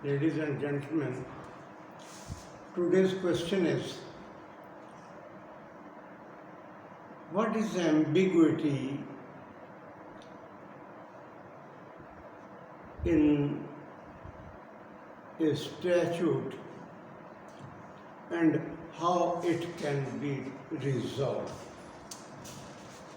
Ladies and gentlemen, today's question is, what is ambiguity in a statute and how it can be resolved?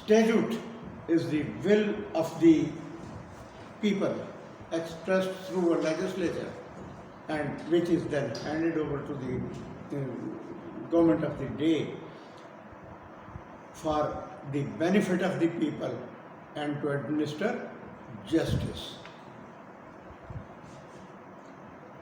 Statute is the will of the people expressed through a legislature, and which is then handed over to the government of the day for the benefit of the people and to administer justice.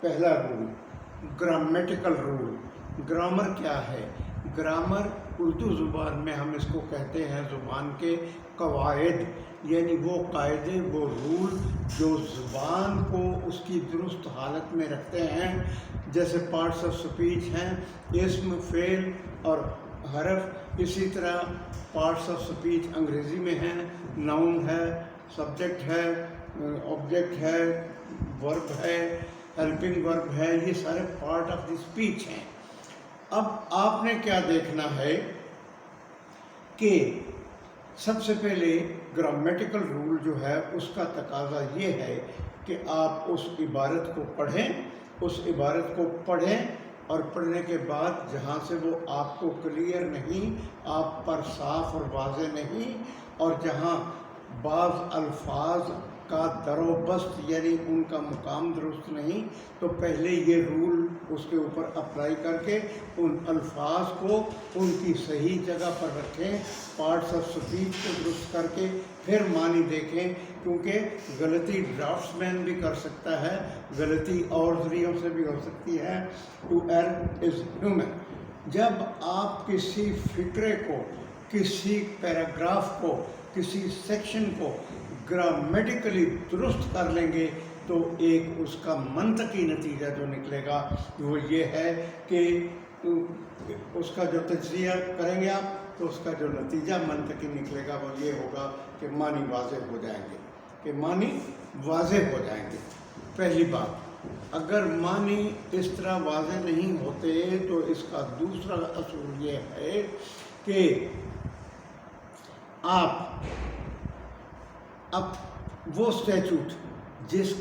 پہلا role grammatical role. Grammar کیا ہے؟ Grammar Urdu زبان میں ہم اس کو کہتے ہیں زبان کے قواعد، یعنی وہ قاعدے، وہ رول جو زبان کو اس کی درست حالت میں رکھتے ہیں. جیسے پارٹس آف سپیچ ہیں، اسم، فعل اور حرف. اسی طرح پارٹس آف سپیچ انگریزی میں ہیں، ناؤن ہے، سبجیکٹ ہے، آبجیکٹ ہے، ورب ہے، ہیلپنگ ورب ہے. یہ سارے پارٹ آف دی اسپیچ ہیں. اب آپ نے کیا دیکھنا ہے کہ سب سے پہلے گرامیٹیکل رول جو ہے اس کا تقاضا یہ ہے کہ آپ اس عبارت کو پڑھیں. اس عبارت کو پڑھیں اور پڑھنے کے بعد جہاں سے وہ آپ کو کلیئر نہیں، آپ پر صاف اور واضح نہیں، اور جہاں بعض الفاظ کا در و بست یعنی ان کا مقام درست نہیں، تو پہلے یہ رول اس کے اوپر اپلائی کر کے ان الفاظ کو ان کی صحیح جگہ پر رکھیں، پارٹس آف سپیچ کو درست کر کے پھر معنی دیکھیں. کیونکہ غلطی ڈرافٹس مین بھی کر سکتا ہے، غلطی اور ذریعوں سے بھی ہو سکتی ہے. To error is human. جب آپ کسی فقرے کو، کسی پیراگراف کو، کسی سیکشن کو گرامیٹیکلی درست کر لیں گے تو ایک اس کا منطقی نتیجہ جو نکلے گا وہ یہ ہے کہ اس کا جو تجزیہ کریں گے آپ تو اس کا جو نتیجہ منطقی نکلے گا وہ یہ ہوگا کہ معنی واضح ہو جائیں گے، کہ معنی واضح ہو جائیں گے. پہلی بات، اگر معنی اس طرح واضح نہیں ہوتے تو اس کا دوسرا اصول یہ ہے کہ آپ اب وہ اسٹیچوٹ جس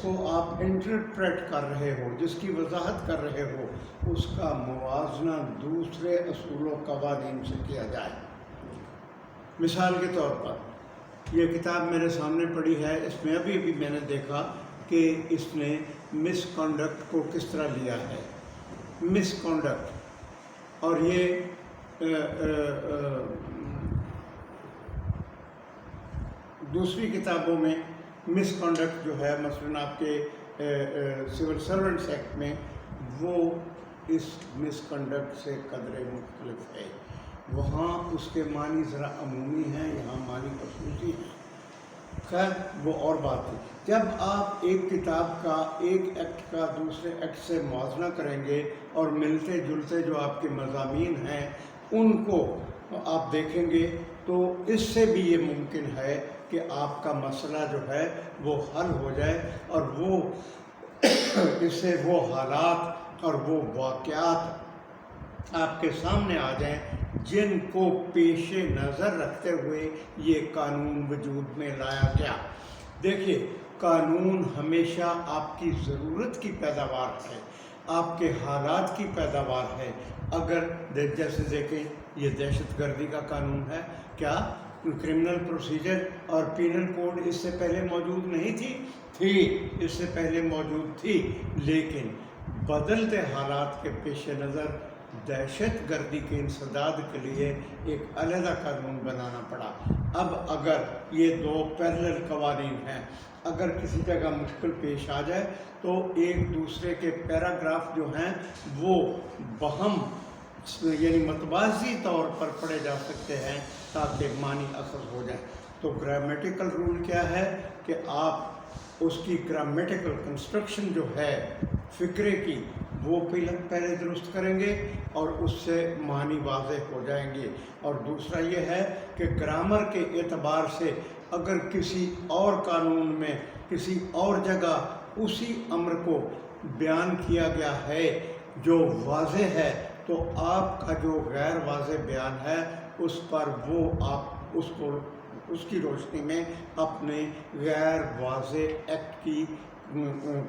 کو آپ انٹرپریٹ کر رہے ہو، جس کی وضاحت کر رہے ہو، اس کا موازنہ دوسرے اصول و قوانین سے کیا جائے. مثال کے طور پر یہ کتاب میرے سامنے پڑی ہے، اس میں ابھی میں نے دیکھا کہ اس نے مس کنڈکٹ کو کس طرح لیا ہے. مس کنڈکٹ، اور یہ دوسری کتابوں میں مس کنڈکٹ جو ہے، مثلاً آپ کے سول سرونٹس ایکٹ میں، وہ اس مس کنڈکٹ سے قدرے مختلف ہے. وہاں اس کے معنی ذرا عمومی ہیں، یہاں معنی خصوصی ہیں. خیر وہ اور بات ہے. جب آپ ایک کتاب کا، ایک ایکٹ کا دوسرے ایکٹ سے موازنہ کریں گے اور ملتے جلتے جو آپ کے مضامین ہیں ان کو آپ دیکھیں گے تو اس سے بھی یہ ممکن ہے کہ آپ کا مسئلہ جو ہے وہ حل ہو جائے اور وہ اس سے وہ حالات اور وہ واقعات آپ کے سامنے آ جائیں جن کو پیش نظر رکھتے ہوئے یہ قانون وجود میں لایا گیا. دیکھیے، قانون ہمیشہ آپ کی ضرورت کی پیداوار ہے، آپ کے حالات کی پیداوار ہے. اگر جیسے دیکھیں یہ دہشت گردی کا قانون ہے، کیا کرمنل پروسیجر اور پینل کوڈ اس سے پہلے موجود نہیں تھی؟ اس سے پہلے موجود تھی، لیکن بدلتے حالات کے پیش نظر دہشت گردی کے انسداد کے لیے ایک علیحدہ قانون بنانا پڑا. اب اگر یہ دو پیرلل قوانین ہیں، اگر کسی جگہ مشکل پیش آ جائے تو ایک دوسرے کے پیراگراف جو ہیں وہ بہم یعنی متوازی طور پر پڑھے جا سکتے ہیں تاکہ معنی اخذ ہو جائے. تو گرامیٹیکل رول کیا ہے کہ آپ اس کی گرامیٹیکل کنسٹرکشن جو ہے فقرے کی وہ پہلے درست کریں گے اور اس سے معنی واضح ہو جائیں گے. اور دوسرا یہ ہے کہ گرامر کے اعتبار سے اگر کسی اور قانون میں کسی اور جگہ اسی امر کو بیان کیا گیا ہے جو واضح ہے تو آپ کا جو غیر واضح بیان ہے اس پر وہ آپ اس کی روشنی میں اپنے غیر واضح ایکٹ کی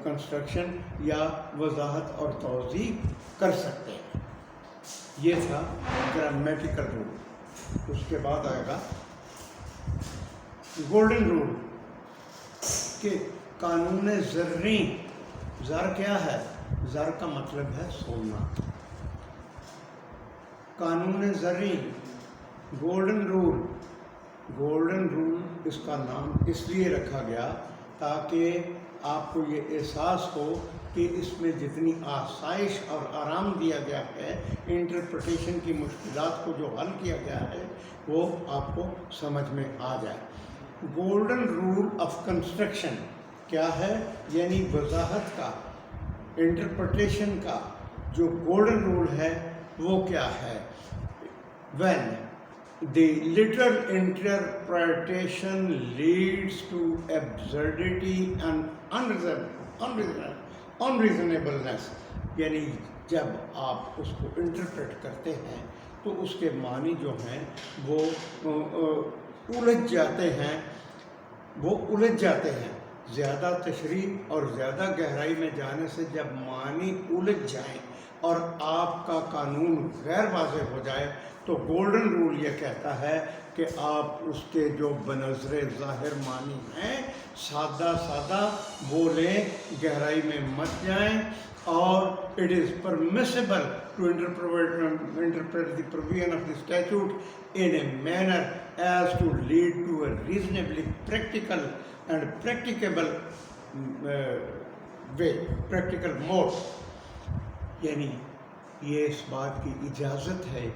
کنسٹرکشن یا وضاحت اور توضیح کر سکتے ہیں. یہ تھا گرامیٹیکل رول. اس کے بعد آئے گا گولڈن رول کہ قانون زرعی. زر کیا ہے؟ زر کا مطلب ہے سونا. قانون زرعی گولڈن رول. گولڈن رول اس کا نام اس لیے رکھا گیا تاکہ آپ کو یہ احساس ہو کہ اس میں جتنی آسائش اور آرام دیا گیا ہے، انٹرپریٹیشن کی مشکلات کو جو حل کیا گیا ہے وہ آپ کو سمجھ میں آ جائے۔ گولڈن رول آف کنسٹرکشن کیا ہے؟ یعنی وضاحت کا، انٹرپریٹیشن کا جو گولڈن رول ہے وہ کیا ہے؟ when the literal interpretation leads to absurdity and unreasonableness، یعنی جب آپ اس کو انٹرپریٹ کرتے ہیں تو اس کے معنی جو ہیں وہ الجھ جاتے ہیں۔ زیادہ تشریح اور زیادہ گہرائی میں جانے سے جب معنی الجھ جائیں اور آپ کا قانون غیر واضح ہو جائے تو گولڈن رول یہ کہتا ہے کہ آپ اس کے جو بنظر ظاہر معنی ہیں سادہ بولیں، گہرائی میں مت جائیں، اور it is permissible to interpret the provision of the statute in a manner as to lead to a reasonably practical and practicable practical mode۔ یعنی یہ اس بات کی اجازت ہے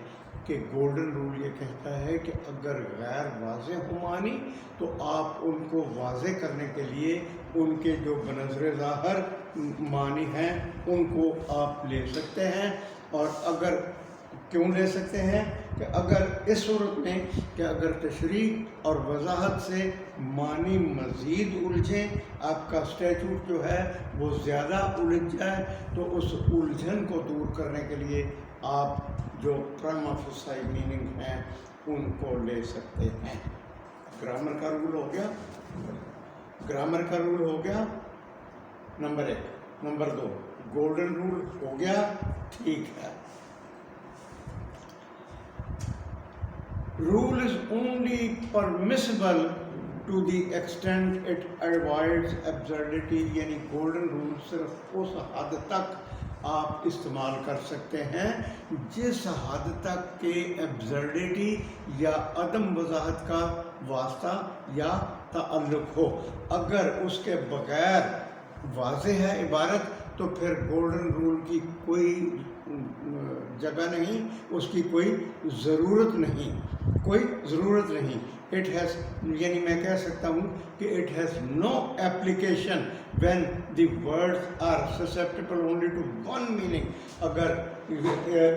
کہ گولڈن رول یہ کہتا ہے کہ اگر غیر واضح ہو معنی تو آپ ان کو واضح کرنے کے لیے ان کے جو بنظر ظاہر معنی ہیں ان کو آپ لے سکتے ہیں۔ اور اگر کیوں لے سکتے ہیں کہ اگر اس صورت میں کہ اگر تشریح اور وضاحت سے معنی مزید الجھیں، آپ کا اسٹیچوٹ جو ہے وہ زیادہ الجھ جائے، تو اس الجھن کو دور کرنے کے لیے آپ جو پرائما فیسی میننگ ہیں ان کو لے سکتے ہیں۔ گرامر کا رول ہو گیا، گرامر کا رول ہو گیا نمبر 1۔ نمبر 2 گولڈن رول ہو گیا، ٹھیک ہے۔ Rule is only permissible to the extent it avoids absurdity، یعنی گولڈن رول صرف اس حد تک آپ استعمال کر سکتے ہیں جس حد تک کہ ایبسرڈیٹی یا عدم وضاحت کا واسطہ یا تعلق ہو۔ اگر اس کے بغیر واضح ہے عبارت تو پھر گولڈن رول کی کوئی جگہ نہیں، اس کی کوئی ضرورت نہیں۔ اٹ ہیز، یعنی میں کہہ سکتا ہوں کہ it has no application when the words are susceptible only to one meaning. اگر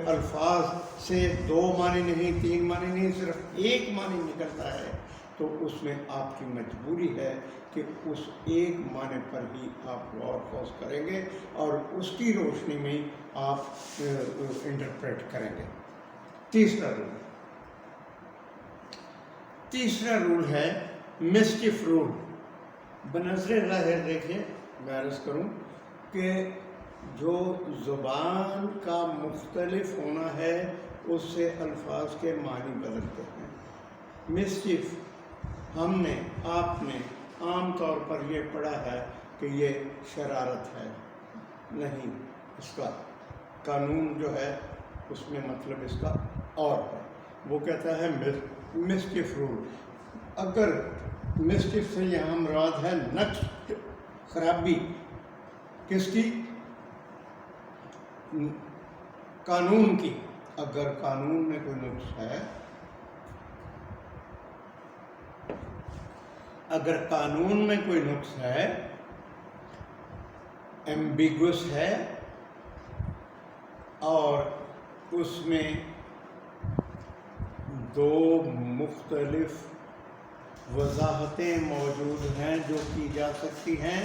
الفاظ سے 2 معنی نہیں، 3 معنی نہیں، صرف ایک معنی نکلتا ہے تو اس میں آپ کی مجبوری ہے کہ اس ایک معنی پر ہی آپ غور و خوض کریں گے اور اس کی روشنی میں آپ انٹرپریٹ کریں گے۔ تیسرا رول ہے مسچف رول۔ بنظر ظاہر دیکھیں، میں عرض کروں کہ جو زبان کا مختلف ہونا ہے اس سے الفاظ کے معنی بدلتے ہیں۔ مسچف ہم نے، آپ نے عام طور پر یہ پڑھا ہے کہ یہ شرارت ہے، نہیں، اس کا قانون جو ہے اس میں مطلب اس کا اور ہے۔ وہ کہتا ہے مسچف رول۔ اگر مسچف سے یہاں مراد ہے نقص، خرابی، کس کی؟ قانون کی۔ اگر قانون میں کوئی نقص ہے، اگر قانون میں کوئی نقص ہے، ایمبیگوس ہے اور اس میں 2 مختلف وضاحتیں موجود ہیں جو کی جا سکتی ہیں،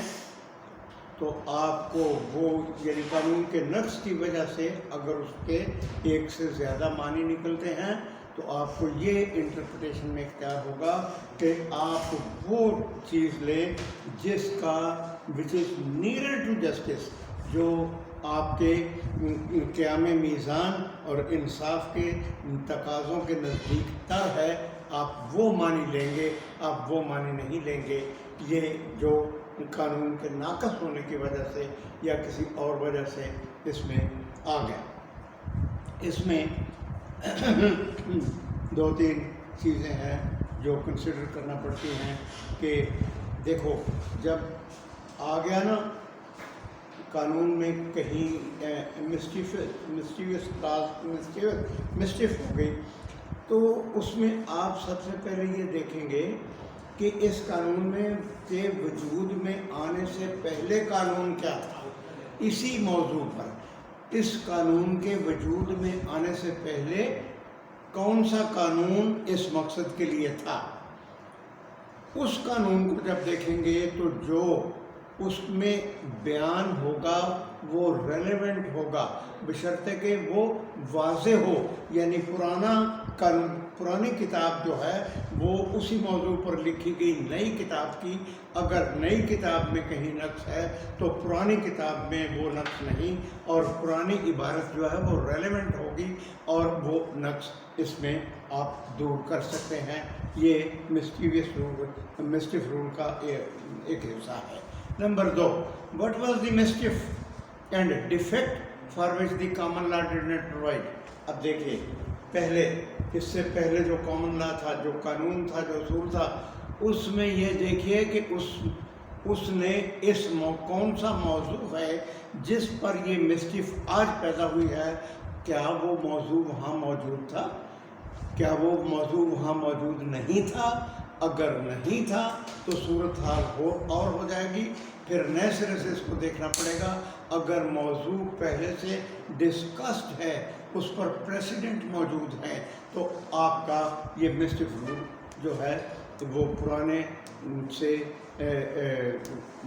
تو آپ کو وہ، یعنی قانون کے نقص کی وجہ سے اگر اس کے ایک سے زیادہ معنی نکلتے ہیں تو آپ کو یہ انٹرپریٹیشن میں اختیار ہوگا کہ آپ وہ چیز لیں جس کا وچ از نیئر ٹو جسٹس، جو آپ کے قیام میزان اور انصاف کے تقاضوں کے نزدیک تر ہے، آپ وہ معنی لیں گے، آپ وہ معنی نہیں لیں گے یہ جو قانون کے ناقص ہونے کی وجہ سے یا کسی اور وجہ سے اس میں آ گیا۔ اس میں 2-3 چیزیں ہیں جو کنسیڈر کرنا پڑتی ہیں کہ دیکھو جب آ گیا نا قانون میں کہیں مسٹیف ہو گئی تو اس میں آپ سب سے پہلے یہ دیکھیں گے کہ اس قانون میں کے وجود میں آنے سے پہلے قانون کیا تھا. اسی موضوع پر اس قانون کے وجود میں آنے سے پہلے کون سا قانون اس مقصد کے لیے تھا. اس قانون کو جب دیکھیں گے تو جو اس میں بیان ہوگا وہ ریلیونٹ ہوگا بشرطے کہ وہ واضح ہو. یعنی پرانی کتاب جو ہے وہ اسی موضوع پر لکھی گئی نئی کتاب کی اگر نئی کتاب میں کہیں نقص ہے تو پرانی کتاب میں وہ نقص نہیں، اور پرانی عبارت جو ہے وہ ریلیونٹ ہوگی اور وہ نقص اس میں آپ دور کر سکتے ہیں. یہ مسٹیف رول کا ایک حصہ ہے. Number 2، what was the mischief and defect for which the common law did not provide. اب دیکھیے پہلے اس سے پہلے جو کامن لا تھا، جو قانون تھا، جو اصول تھا، اس میں یہ دیکھیے کہ اس نے کون سا موضوع ہے جس پر یہ مسٹیف آج پیدا ہوئی ہے، کیا وہ موضوع وہاں موجود تھا؟ کیا وہ موضوع وہاں موجود نہیں تھا؟ اگر نہیں تھا تو صورتحال اور ہو جائے گی، پھر نئے سرے سے اس کو دیکھنا پڑے گا. اگر موضوع پہلے سے ڈسکسڈ ہے، اس پر پریسیڈنٹ موجود ہے، تو آپ کا یہ مسٹیف رول جو ہے وہ پرانے سے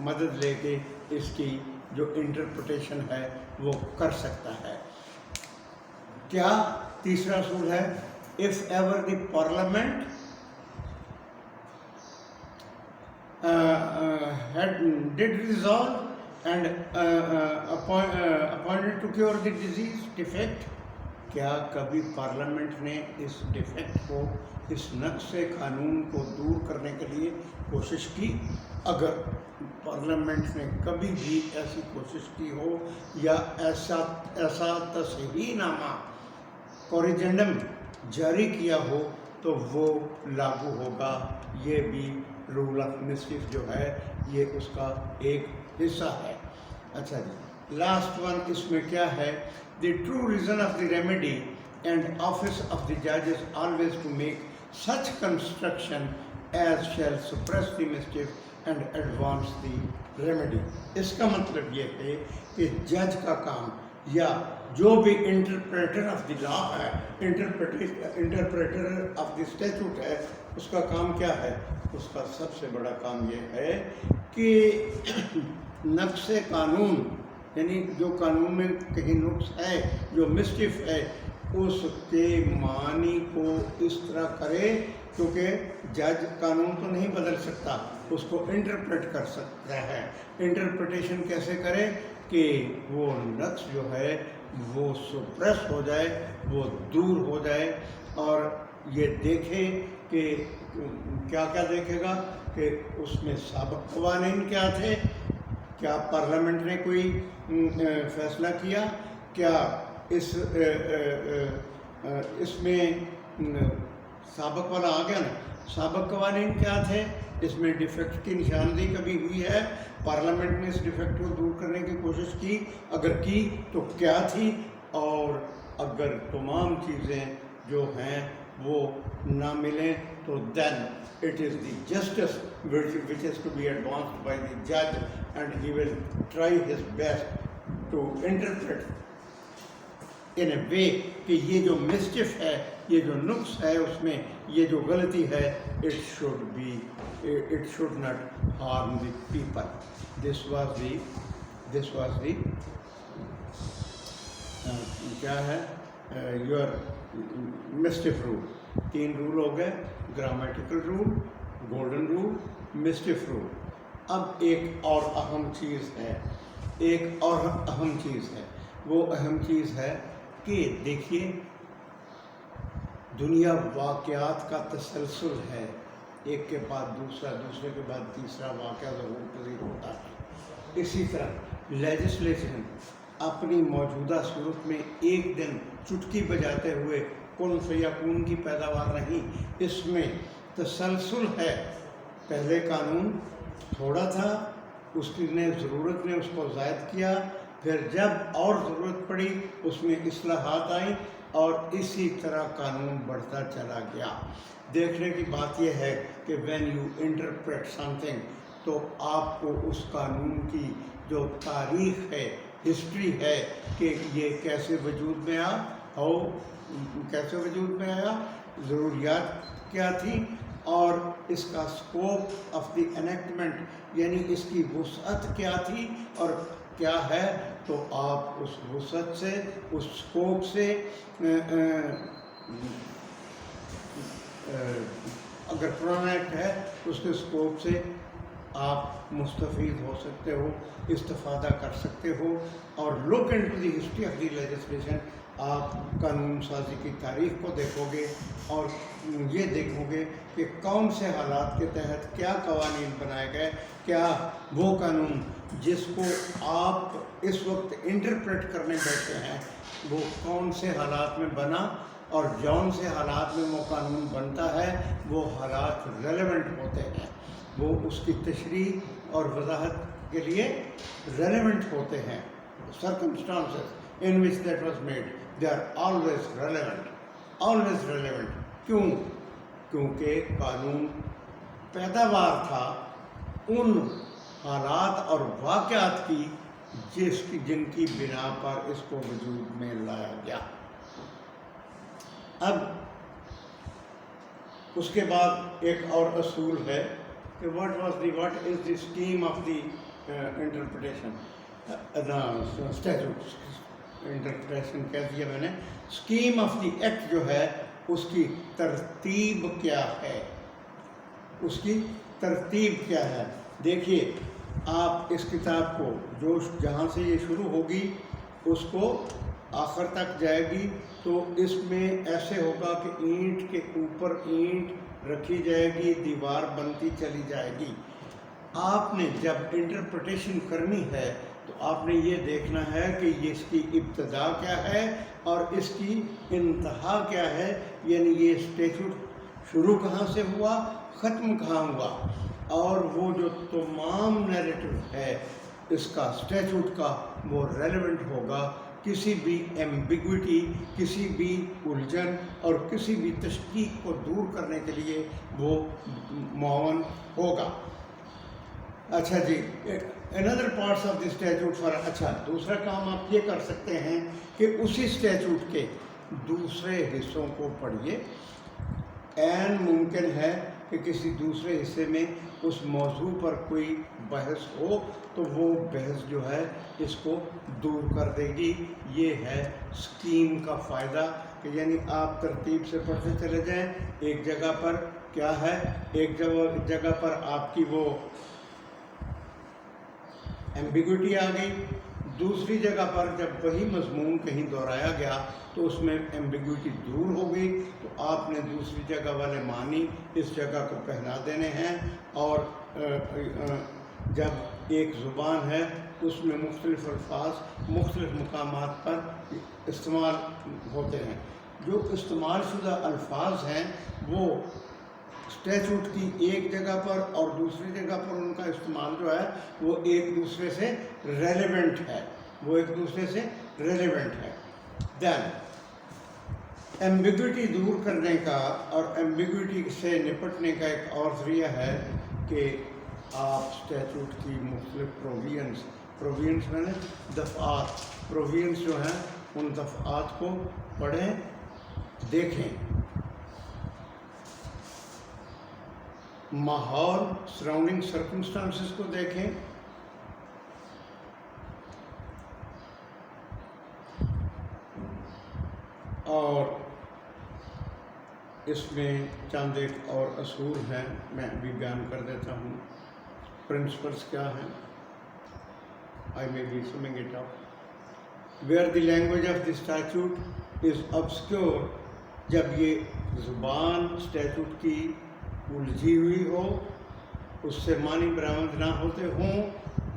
مدد لے کے اس کی جو انٹرپریٹیشن ہے وہ کر سکتا ہے. کیا تیسرا اصول ہے if ever the parliament did resolve and appointed to cure the disease defect. کیا کبھی پارلیمنٹ نے اس ڈیفیکٹ کو، اس نقص قانون کو دور کرنے کے لیے کوشش کی؟ اگر پارلیمنٹ نے کبھی بھی ایسی کوشش کی ہو یا ایسا تصحیح نامہ کوریجنڈم جاری کیا ہو تو وہ لاگو ہوگا. یہ بھی رول آف مسٹیف جو ہے یہ اس کا ایک حصہ ہے. اچھا جی، لاسٹ ون اس میں کیا ہے؟ The true reason of the remedy and office of the judge is always to make such construction as shall suppress the mischief and advance the remedy. اس کا مطلب یہ ہے کہ جج کا کام یا جو بھی انٹرپریٹر آف دی لا ہے، انٹرپریٹر آف دی اسٹیچوٹ ہے، اس کا کام کیا ہے؟ اس کا سب سے بڑا کام یہ ہے کہ نقص قانون، یعنی جو قانون میں کہیں نقص ہے، جو مسٹیف ہے، اس کے معنی کو اس طرح کرے، کیونکہ جج قانون تو نہیں بدل سکتا، اس کو انٹرپریٹ کر سکتا ہے. انٹرپریٹیشن کیسے کرے کہ وہ نقص جو ہے وہ سپریس ہو جائے، وہ دور ہو جائے، اور یہ دیکھے کہ کیا کیا دیکھے گا کہ اس میں سابق قوانین کیا تھے، کیا پارلیمنٹ نے کوئی فیصلہ کیا، کیا اس میں سابق والا آ گیا نا، سابق قوانین کیا تھے، اس میں ڈیفیکٹ کی نشاندہی کبھی ہوئی ہے، پارلیمنٹ نے اس ڈیفیکٹ کو دور کرنے کی کوشش کی، اگر کی تو کیا تھی، اور اگر تمام چیزیں جو ہیں وہ نہ ملیں تو then it is the justice which is to be advanced by the judge, and he will try his best to interpret in a way کہ یہ جو mischief ہے، یہ جو نقص ہے اس میں، یہ جو غلطی ہے، it should not harm the people. This was the کیا ہے your mischief rule. 3 رول ہو گئے، grammatical rule, golden rule, mischief rule. اب ایک اور اہم چیز ہے، وہ اہم چیز ہے کہ دیکھیے دنیا واقعات کا تسلسل ہے، ایک کے بعد دوسرا، دوسرے کے بعد تیسرا واقعہ ضرور پذیر ہوتا ہے. اسی طرح لیجسلیشن اپنی موجودہ صورت میں ایک دن چٹکی بجاتے ہوئے کن فیکون کی پیداوار نہیں، اس میں تسلسل ہے. پہلے قانون تھوڑا تھا، اس کی ضرورت نے اس کو زائد کیا، پھر جب اور ضرورت پڑی اس میں اصلاحات آئیں اور اسی طرح قانون بڑھتا چلا گیا۔ دیکھنے کی بات یہ ہے کہ when you interpret some thing تو آپ کو اس قانون کی جو تاریخ ہے، ہسٹری ہے کہ یہ کیسے وجود میں آیا، کیسے وجود میں آیا، ضروریات کیا تھی، اور اس کا اسکوپ آف دی انیکٹمنٹ یعنی اس کی وسعت کیا تھی اور کیا ہے، تو آپ اس وسعت سے، اس اسکوپ سے اگر پرانا ایکٹ ہے اس کے اسکوپ سے آپ مستفید ہو سکتے ہو، استفادہ کر سکتے ہو، اور look into the history of the legislation, آپ قانون سازی کی تاریخ کو دیکھو گے اور یہ دیکھو گے کہ کون سے حالات کے تحت کیا قوانین بنائے گئے، کیا وہ قانون جس کو آپ اس وقت انٹرپریٹ کرنے بیٹھے ہیں وہ کون سے حالات میں بنا، اور جون سے حالات میں وہ قانون بنتا ہے وہ حالات ریلیونٹ ہوتے ہیں، وہ اس کی تشریح اور وضاحت کے لیے ریلیونٹ ہوتے ہیں۔ circumstances in which that was made, they are always relevant, always relevant۔ کیوں؟ کیونکہ قانون پیداوار تھا ان حالات اور واقعات کی جن کی بنا پر اس کو وجود میں لایا گیا۔ اب اس کے بعد ایک اور اصول ہے کہ what is the scheme of the interpretation, statute, interpretation کہہ دیا میں نے، اسکیم آف دی ایکٹ جو ہے اس کی ترتیب کیا ہے، اس کی ترتیب کیا ہے۔ دیکھیے آپ اس کتاب کو جو جہاں سے یہ شروع ہوگی اس کو آخر تک جائے گی تو اس میں ایسے ہوگا کہ اینٹ کے اوپر اینٹ رکھی جائے گی، دیوار بنتی چلی جائے گی۔ آپ نے جب انٹرپریٹیشن کرنی ہے تو آپ نے یہ دیکھنا ہے کہ یہ اس کی ابتدا کیا ہے اور اس کی انتہا کیا ہے، یعنی یہ اسٹیچوٹ شروع کہاں سے ہوا، ختم کہاں ہوا، اور وہ جو تمام نیریٹو ہے اس کا اسٹیچوٹ کا وہ ریلیونٹ ہوگا، کسی بھی ایمبیگوٹی، کسی بھی الجھن اور کسی بھی تشکیک کو دور کرنے کے لیے وہ معاون ہوگا۔ اچھا جی، another parts of the statute for اچھا دوسرا کام آپ یہ کر سکتے ہیں کہ اسی اسٹیچوٹ کے دوسرے حصوں کو پڑھیے۔ عین ممکن ہے کہ کسی دوسرے حصے میں اس موضوع پر کوئی بحث ہو تو وہ بحث جو ہے اس کو دور کر دے گی۔ یہ ہے اسکیم کا فائدہ کہ یعنی آپ ترتیب سے پڑھتے چلے جائیں، ایک جگہ پر کیا ہے، ایک جگہ پر آپ کی وہ ایمبیگوٹی آ گئی، دوسری جگہ پر جب وہی مضمون کہیں دہرایا گیا تو اس میں ایمبیگوٹی دور ہو گئی، تو آپ نے دوسری جگہ والے معنی اس جگہ کو پہنا دینے ہیں۔ اور جب ایک زبان ہے اس میں مختلف الفاظ مختلف مقامات پر استعمال ہوتے ہیں، جو استعمال شدہ الفاظ ہیں وہ اسٹیچوٹ کی ایک جگہ پر اور دوسری جگہ پر ان کا استعمال جو ہے وہ ایک دوسرے سے ریلیونٹ ہے، وہ ایک دوسرے سے ریلیونٹ ہے۔ دین ایمبیگوٹی دور کرنے کا اور ایمبیگوٹی سے نپٹنے کا ایک اور ذریعہ ہے کہ آپ اسٹیچوٹ کی مختلف پرووینس میں نے دفعات، پرووینس جو ہیں ان دفعات کو پڑھیں، دیکھیں، ماحول سراؤنڈنگ سرکمسٹانسز کو دیکھیں، اور اس میں چند ایک اور اصول ہیں میں ابھی بیان کر دیتا ہوں۔ پرنسپلس کیا ہیں؟ I may be summing it up. Where the language of the statute is obscure، جب یہ زبان اسٹیچوٹ کی الجھی ہوئی ہو، اس سے معنی برآمد نہ ہوتے ہوں،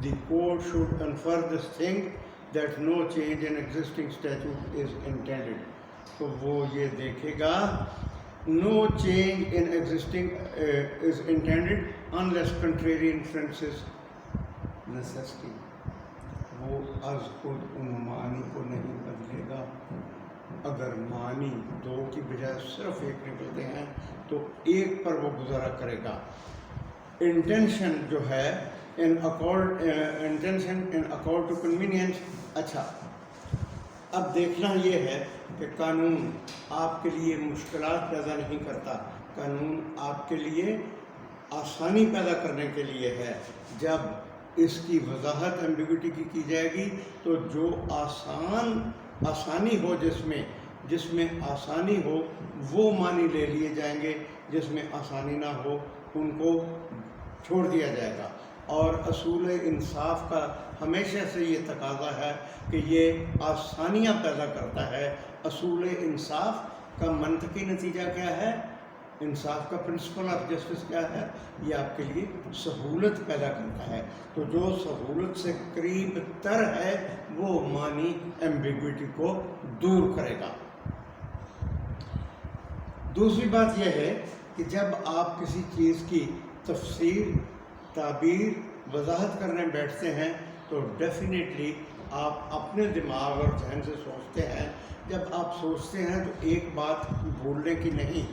the court should infer this thing that no change in existing statute is intended۔ تو وہ یہ دیکھے گا no change in existing is intended، unless contrary inferences necessity. وہ از خود ان معنی کو نہیں بدلے گا. اگر معنی دو کی بجائے صرف ایک نکلتے ہیں تو ایک پر وہ گزارا کرے گا. انٹینشن جو ہے intention in accord to convenience. اچھا، اب دیکھنا یہ ہے کہ قانون آپ کے لیے مشکلات پیدا نہیں کرتا، قانون آپ کے لیے آسانی پیدا کرنے کے لیے ہے. جب اس کی وضاحت ایمبیگوٹی کی جائے گی تو جو آسانی ہو جس میں آسانی ہو وہ معنی لے لیے جائیں گے، جس میں آسانی نہ ہو ان کو چھوڑ دیا جائے گا. اور اصول انصاف کا ہمیشہ سے یہ تقاضا ہے کہ یہ آسانیاں پیدا کرتا ہے. اصول انصاف کا منطقی نتیجہ کیا ہے؟ انصاف کا پرنسپل آف جسٹس کیا ہے؟ یہ آپ کے لیے سہولت پیدا کرتا ہے. تو جو سہولت سے قریب تر ہے وہ معنی ایمبیگوٹی کو دور کرے گا. دوسری بات یہ ہے کہ جب آپ کسی چیز کی تفسیر، تعبیر، وضاحت کرنے بیٹھتے ہیں تو ڈیفینیٹلی آپ اپنے دماغ اور ذہن سے سوچتے ہیں. جب آپ سوچتے ہیں تو ایک بات بھولنے کی نہیں.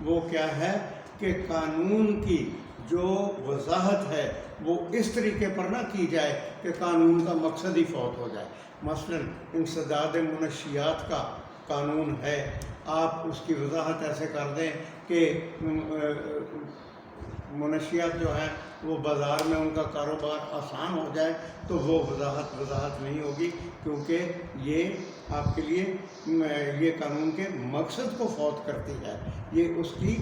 وہ کیا ہے کہ قانون کی جو وضاحت ہے وہ اس طریقے پر نہ کی جائے کہ قانون کا مقصد ہی فوت ہو جائے. مثلا انسداد منشیات کا قانون ہے، آپ اس کی وضاحت ایسے کر دیں کہ منشیات جو ہیں وہ بازار میں ان کا کاروبار آسان ہو جائے، تو وہ وضاحت نہیں ہوگی، کیونکہ یہ آپ کے لیے یہ قانون کے مقصد کو فوت کرتی ہے. یہ اس کی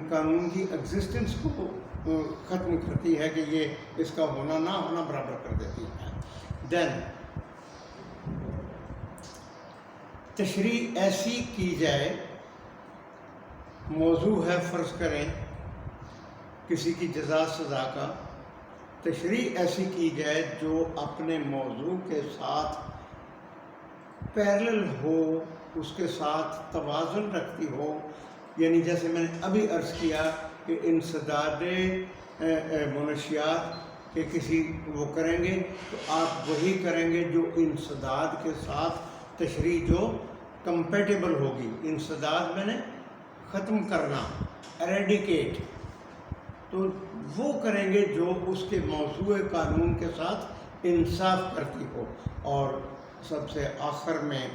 قانون کی ایگزسٹنس کو ختم کرتی ہے کہ یہ اس کا ہونا نہ ہونا برابر کر دیتی ہے. دین تشریح ایسی کی جائے، موضوع ہے فرض کریں کسی کی جزا سزا کا، تشریح ایسی کی جائے جو اپنے موضوع کے ساتھ پیرلل ہو، اس کے ساتھ توازن رکھتی ہو. یعنی جیسے میں نے ابھی عرض کیا کہ انسداد منشیات کہ کسی وہ کریں گے تو آپ وہی کریں گے جو انسداد کے ساتھ تشریح جو کمپیٹیبل ہوگی. انسداد میں نے ختم کرنا، ایریڈیکیٹ، تو وہ کریں گے جو اس کے موضوع قانون کے ساتھ انصاف کرتی ہو. اور سب سے آخر میں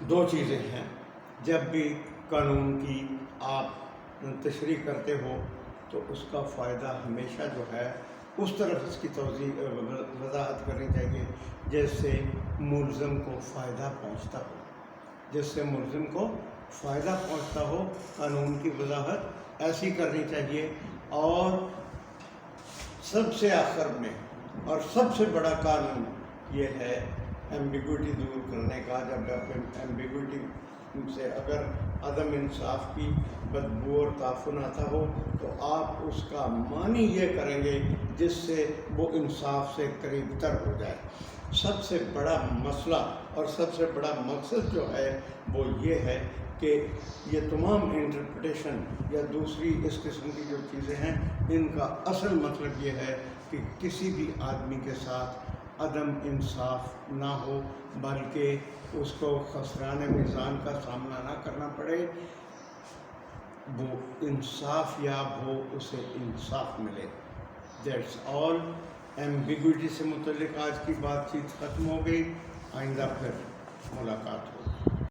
دو چیزیں ہیں. جب بھی قانون کی آپ تشریح کرتے ہو تو اس کا فائدہ ہمیشہ جو ہے اس طرف اس کی وضاحت کرنی چاہیے جس سے ملزم کو فائدہ پہنچتا ہو. قانون کی وضاحت ایسی کرنی چاہیے. اور سب سے آخر میں اور سب سے بڑا قانون یہ ہے ایمبیگوٹی دور کرنے کا. جب ایمبیگوٹی سے اگر عدم انصاف کی بدبو اور تعفن آتا ہو تو آپ اس کا معنی یہ کریں گے جس سے وہ انصاف سے قریب تر ہو جائے. سب سے بڑا مسئلہ اور سب سے بڑا مقصد جو ہے وہ یہ ہے کہ یہ تمام انٹرپریٹیشن یا دوسری اس قسم کی جو چیزیں ہیں ان کا اصل مطلب یہ ہے کہ کسی بھی آدمی کے ساتھ عدم انصاف نہ ہو، بلکہ اس کو خسران میزان کا سامنا نہ کرنا پڑے، وہ انصاف یاب ہو، اسے انصاف ملے. That's all. ایمبیگوٹی سے متعلق آج کی بات چیت ختم ہو گئی. آئندہ پھر ملاقات ہو.